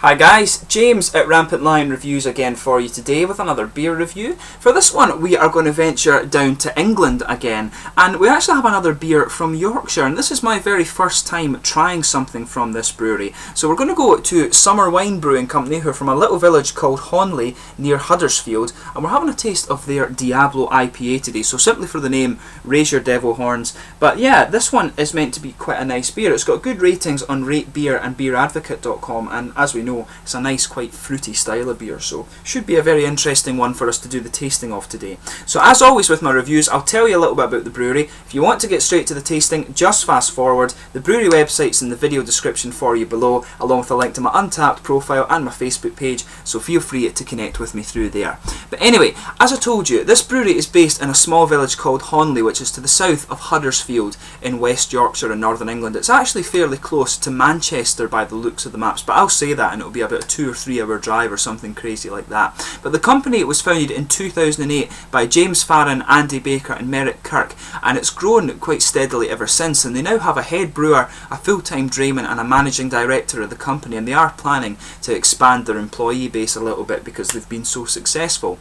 Hi guys, James at Rampant Lion Reviews again for you today with another beer review. For this one we are going to venture down to England again, and we actually have another beer from Yorkshire, and this is my very first time trying something from this brewery. So we're going to go to Summer Wine Brewing Company, who are from a little village called Honley near Huddersfield, and we're having a taste of their Diablo IPA today. So simply for the name, raise your devil horns. But yeah, this one is meant to be quite a nice beer. It's got good ratings on Rate Beer and BeerAdvocate.com, and as we know, it's a nice, quite fruity style of beer, so should be a very interesting one for us to do the tasting of today. So as always with my reviews, I'll tell you a little bit about the brewery. If you want to get straight to the tasting, just fast forward. The brewery website's in the video description for you below, along with a link to my Untappd profile and my Facebook page, so feel free to connect with me through there. But anyway, as I told you, this brewery is based in a small village called Honley, which is to the south of Huddersfield in West Yorkshire in northern England. It's actually fairly close to Manchester by the looks of the maps, but I'll say that and it'll be about a 2 or 3 hour drive or something crazy like that. But the company was founded in 2008 by James Farron, Andy Baker and Merrick Kirk, and it's grown quite steadily ever since, and they now have a head brewer, a full-time drayman and a managing director of the company, and they are planning to expand their employee base a little bit because they've been so successful.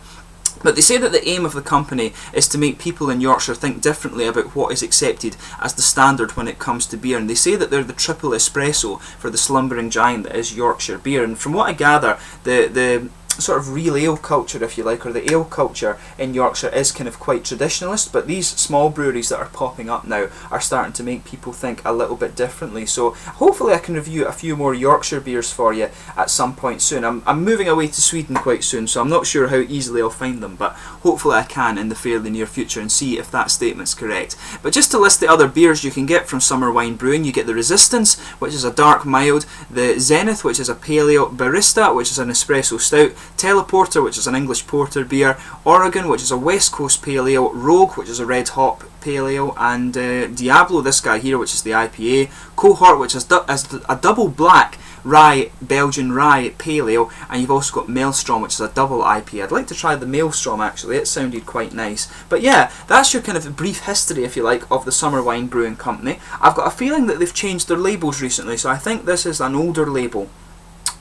But they say that the aim of the company is to make people in Yorkshire think differently about what is accepted as the standard when it comes to beer, and they say that they're the triple espresso for the slumbering giant that is Yorkshire beer. And from what I gather, the sort of real ale culture, if you like, or the ale culture in Yorkshire is kind of quite traditionalist, but these small breweries that are popping up now are starting to make people think a little bit differently. So hopefully I can review a few more Yorkshire beers for you at some point soon. I'm moving away to Sweden quite soon, so I'm not sure how easily I'll find them, but hopefully I can in the fairly near future and see if that statement's correct. But just to list the other beers you can get from Summer Wine Brewing, you get the Resistance, which is a dark mild, the Zenith, which is a pale ale, Barista, which is an espresso stout, Teleporter, which is an English porter beer, Oregon, which is a West Coast pale ale, Rogue, which is a red hop pale ale, and Diablo, this guy here, which is the IPA, Cohort, which is a double black rye, Belgian rye pale ale, and you've also got Maelstrom, which is a double IPA. I'd like to try the Maelstrom actually, it sounded quite nice. But yeah, that's your kind of brief history, if you like, of the Summer Wine Brewing Company. I've got a feeling that they've changed their labels recently, so I think this is an older label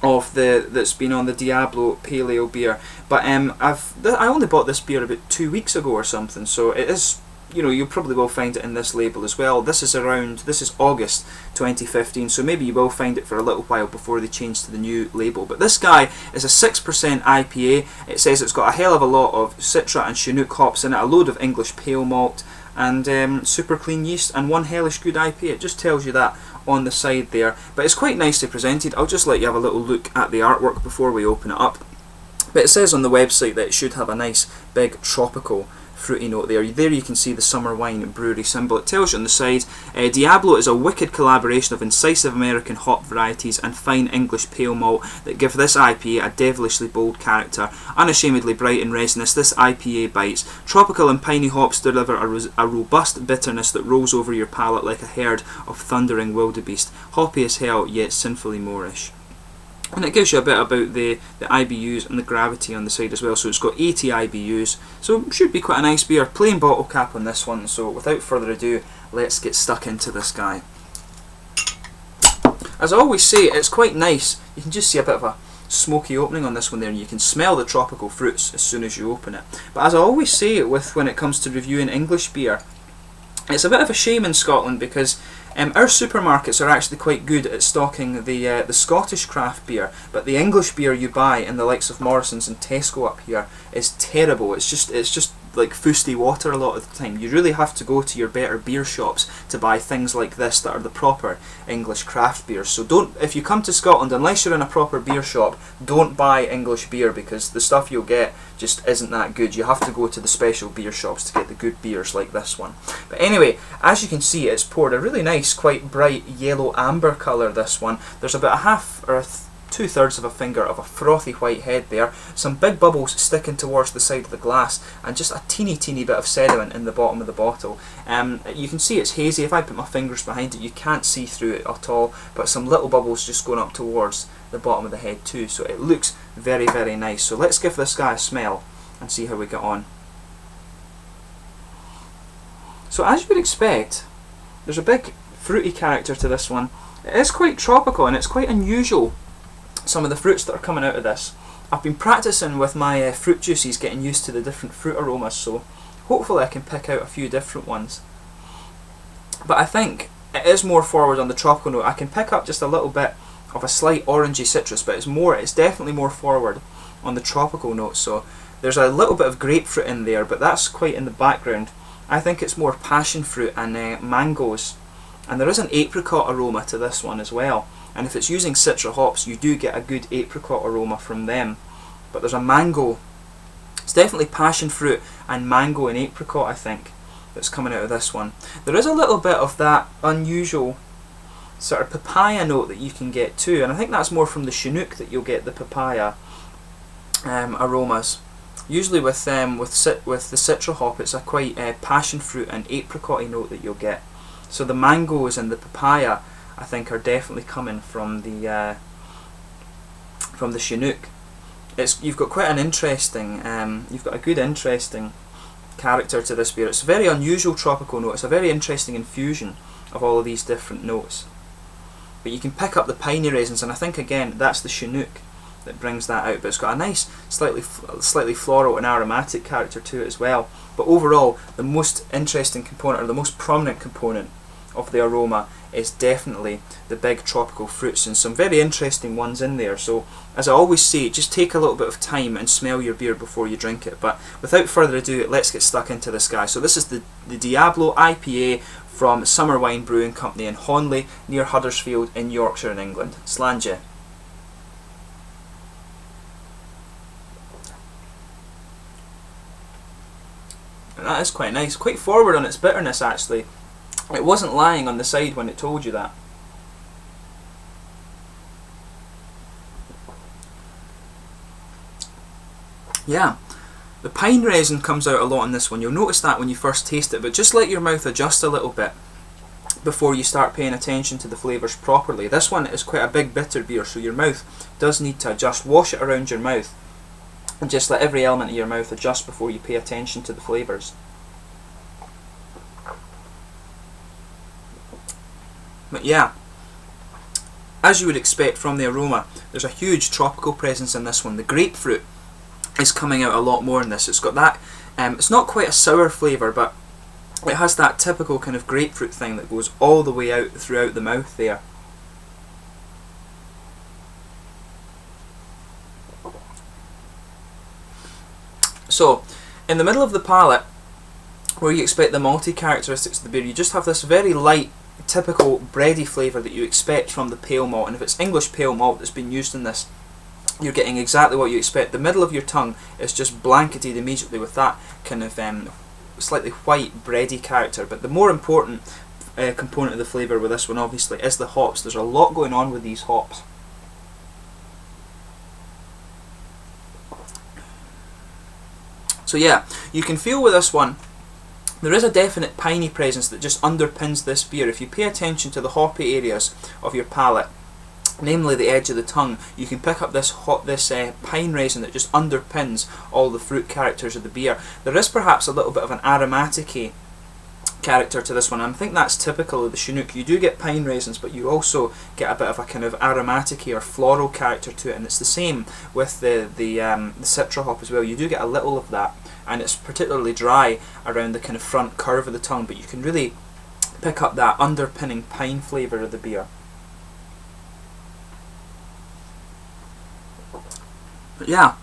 of that's been on the Diablo Pale Ale beer, but I only bought this beer about 2 weeks ago or something, so it is, you know, you probably will find it in this label as well. This is August 2015, so maybe you will find it for a little while before they change to the new label. But this guy is a 6% IPA. It says it's got a hell of a lot of Citra and Chinook hops in it, a load of English pale malt, and super clean yeast, and one hellish good IPA. It just tells you that on the side there, but it's quite nicely presented. I'll just let you have a little look at the artwork before we open it up. But it says on the website that it should have a nice big tropical fruity note there. There you can see the Summer Wine Brewery symbol. It tells you on the side, Diablo is a wicked collaboration of incisive American hop varieties and fine English pale malt that give this IPA a devilishly bold character. Unashamedly bright and resinous, this IPA bites. Tropical and piney hops deliver a robust bitterness that rolls over your palate like a herd of thundering wildebeest. Hoppy as hell, yet sinfully Moorish. And it gives you a bit about the IBUs and the gravity on the side as well. So it's got 80 IBUs, so it should be quite a nice beer. Plain bottle cap on this one, so without further ado, let's get stuck into this guy. As I always say, it's quite nice. You can just see a bit of a smoky opening on this one there, and you can smell the tropical fruits as soon as you open it. But as I always say when it comes to reviewing English beer, it's a bit of a shame in Scotland because our supermarkets are actually quite good at stocking the Scottish craft beer, but the English beer you buy in the likes of Morrison's and Tesco up here is terrible. It's just like fusty water a lot of the time. You really have to go to your better beer shops to buy things like this that are the proper English craft beers. So if you come to Scotland, unless you're in a proper beer shop, don't buy English beer, because the stuff you'll get just isn't that good. You have to go to the special beer shops to get the good beers like this one. But anyway, as you can see, it's poured a really nice, quite bright yellow amber colour, this one. There's about a half or 2/3 of a finger of a frothy white head there, some big bubbles sticking towards the side of the glass, and just a teeny bit of sediment in the bottom of the bottle. You can see it's hazy. If I put my fingers behind it, you can't see through it at all, but some little bubbles just going up towards the bottom of the head too, so it looks very nice. So let's give this guy a smell and see how we get on. So as you would expect, there's a big fruity character to this one. It is quite tropical and it's quite unusual some of the fruits that are coming out of this. I've been practicing with my fruit juices, getting used to the different fruit aromas, so hopefully I can pick out a few different ones. But I think it is more forward on the tropical note. I can pick up just a little bit of a slight orangey citrus, but it's definitely more forward on the tropical note. So there's a little bit of grapefruit in there, but that's quite in the background. I think it's more passion fruit and mangoes, and there is an apricot aroma to this one as well. And if it's using citra hops, you do get a good apricot aroma from them. But there's a mango. It's definitely passion fruit and mango and apricot, I think, that's coming out of this one. There is a little bit of that unusual sort of papaya note that you can get too, and I think that's more from the Chinook that you'll get the papaya aromas. Usually with the citra hop, it's a quite passion fruit and apricot-y note that you'll get. So the mangoes and the papaya, I think, are definitely coming from the Chinook. You've got quite an interesting, you've got a good interesting character to this beer. It's a very unusual tropical note. It's a very interesting infusion of all of these different notes. But you can pick up the piney raisins, and I think again that's the Chinook that brings that out. But it's got a nice, slightly floral and aromatic character to it as well. But overall, the most interesting component, or the most prominent component of the aroma, is definitely the big tropical fruits, and some very interesting ones in there. So as I always say, just take a little bit of time and smell your beer before you drink it. But without further ado, let's get stuck into this guy. So this is the Diablo IPA from Summer Wine Brewing Company in Honley, near Huddersfield in Yorkshire in England. Slàinte. And that is quite nice, quite forward on its bitterness actually. It wasn't lying on the side when it told you that. Yeah, the pine resin comes out a lot in this one. You'll notice that when you first taste it, but just let your mouth adjust a little bit before you start paying attention to the flavours properly. This one is quite a big bitter beer, so your mouth does need to adjust. Wash it around your mouth and just let every element of your mouth adjust before you pay attention to the flavours. But yeah, as you would expect from the aroma, there's a huge tropical presence in this one. The grapefruit is coming out a lot more in this. It's got that, it's not quite a sour flavour, but it has that typical kind of grapefruit thing that goes all the way out throughout the mouth there. So, in the middle of the palate, where you expect the malty characteristics of the beer, you just have this very light, typical bready flavour that you expect from the pale malt. And if it's English pale malt that's been used in this, you're getting exactly what you expect. The middle of your tongue is just blanketed immediately with that kind of slightly white bready character. But the more important component of the flavour with this one obviously is the hops. There's a lot going on with these hops. So yeah, you can feel with this one, there is a definite piney presence that just underpins this beer. If you pay attention to the hoppy areas of your palate, namely the edge of the tongue, you can pick up this pine resin that just underpins all the fruit characters of the beer. There is perhaps a little bit of an aromatic-y character to this one. I think that's typical of the Chinook. You do get pine resins, but you also get a bit of a kind of aromatic-y or floral character to it, and it's the same with the citra hop as well. You do get a little of that, and it's particularly dry around the kind of front curve of the tongue, but you can really pick up that underpinning pine flavour of the beer. But yeah,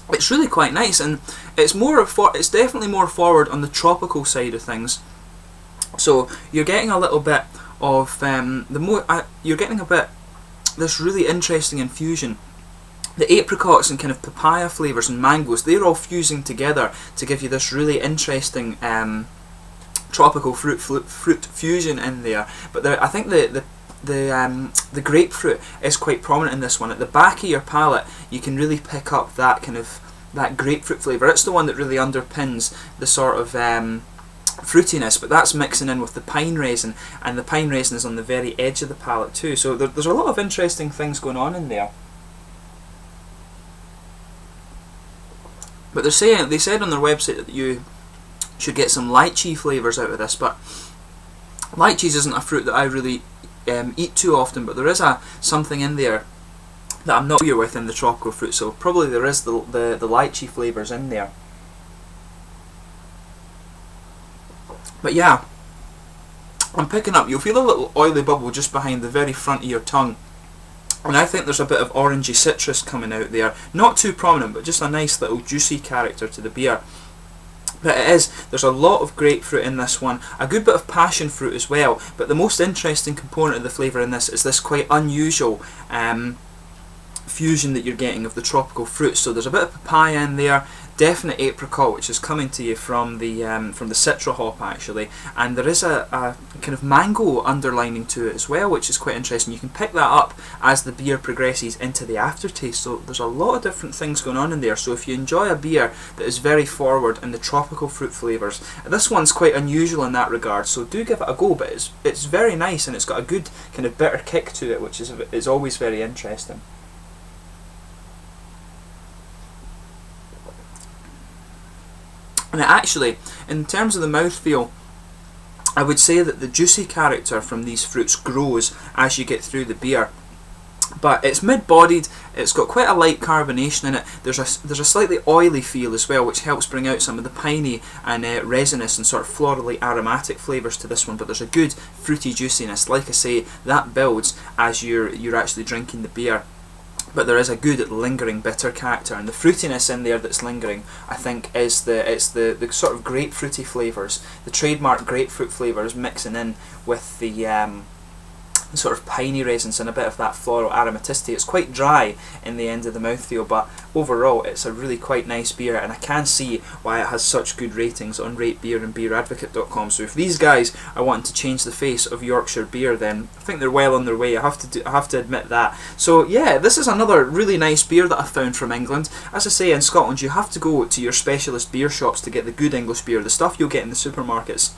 it's really quite nice, and it's definitely more forward on the tropical side of things. So you're getting a little bit of you're getting a bit this really interesting infusion. The apricots and kind of papaya flavours and mangoes, they're all fusing together to give you this really interesting tropical fruit fusion in there. But I think the grapefruit is quite prominent in this one. At the back of your palate, you can really pick up that kind of grapefruit flavour. It's the one that really underpins the sort of fruitiness, but that's mixing in with the pine resin, and the pine resin is on the very edge of the palate too. So there's a lot of interesting things going on in there. But they said on their website that you should get some lychee flavours out of this, but lychees isn't a fruit that I really eat too often, but there is something in there that I'm not familiar with in the tropical fruit, so probably there is the lychee flavours in there. But yeah, I'm picking up, you'll feel a little oily bubble just behind the very front of your tongue, and I think there's a bit of orangey citrus coming out there. Not too prominent, but just a nice little juicy character to the beer. But there's a lot of grapefruit in this one, a good bit of passion fruit as well, but the most interesting component of the flavour in this is this quite unusual fusion that you're getting of the tropical fruits. So there's a bit of papaya in there, definite apricot, which is coming to you from the citra hop actually, and there is a kind of mango underlining to it as well, which is quite interesting. You can pick that up as the beer progresses into the aftertaste, so there's a lot of different things going on in there. So if you enjoy a beer that is very forward in the tropical fruit flavours, this one's quite unusual in that regard, so do give it a go. But it's very nice, and it's got a good kind of bitter kick to it, which is always very interesting. And actually, in terms of the mouthfeel, I would say that the juicy character from these fruits grows as you get through the beer. But it's mid-bodied, it's got quite a light carbonation in it, there's a slightly oily feel as well, which helps bring out some of the piney and resinous and sort of florally aromatic flavours to this one, but there's a good fruity juiciness. Like I say, that builds as you're actually drinking the beer. But there is a good lingering bitter character, and the fruitiness in there that's lingering, I think, is the sort of grapefruity flavours, the trademark grapefruit flavours mixing in with the sort of piney resins and a bit of that floral aromaticity. It's quite dry in the end of the mouthfeel, but overall it's a really quite nice beer, and I can see why it has such good ratings on RateBeer and BeerAdvocate.com. So if these guys are wanting to change the face of Yorkshire beer, then I think they're well on their way. I have to admit that. So yeah, this is another really nice beer that I found from England. As I say, in Scotland you have to go to your specialist beer shops to get the good English beer. The stuff you'll get in the supermarkets,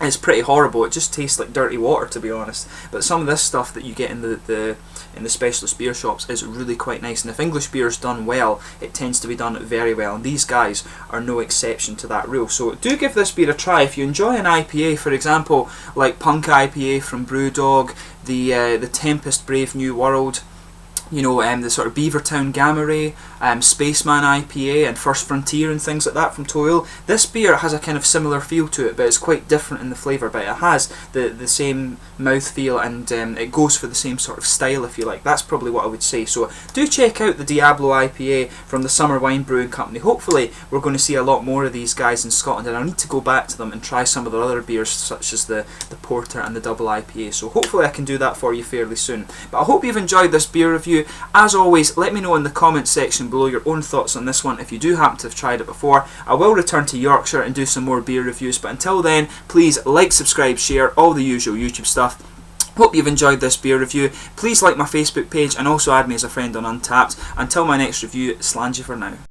it's pretty horrible. It just tastes like dirty water, to be honest. But some of this stuff that you get in the specialist beer shops is really quite nice. And if English beer is done well, it tends to be done very well. And these guys are no exception to that rule. So do give this beer a try. If you enjoy an IPA, for example, like Punk IPA from Brewdog, the Tempest Brave New World, you know, the sort of Beavertown Gamma Ray, Spaceman IPA and First Frontier and things like that from Toil. This beer has a kind of similar feel to it, but it's quite different in the flavour, but it has the same mouthfeel, and it goes for the same sort of style, if you like. That's probably what I would say. So do check out the Diablo IPA from the Summer Wine Brewing Company. Hopefully we're going to see a lot more of these guys in Scotland, and I'll need to go back to them and try some of their other beers, such as the Porter and the Double IPA. So hopefully I can do that for you fairly soon. But I hope you've enjoyed this beer review. As always, let me know in the comments section below your own thoughts on this one if you do happen to have tried it before. I will return to Yorkshire and do some more beer reviews, but until then, please like, subscribe, share, all the usual YouTube stuff. Hope you've enjoyed this beer review. Please like my Facebook page and also add me as a friend on Untappd. Until my next review, slange you for now.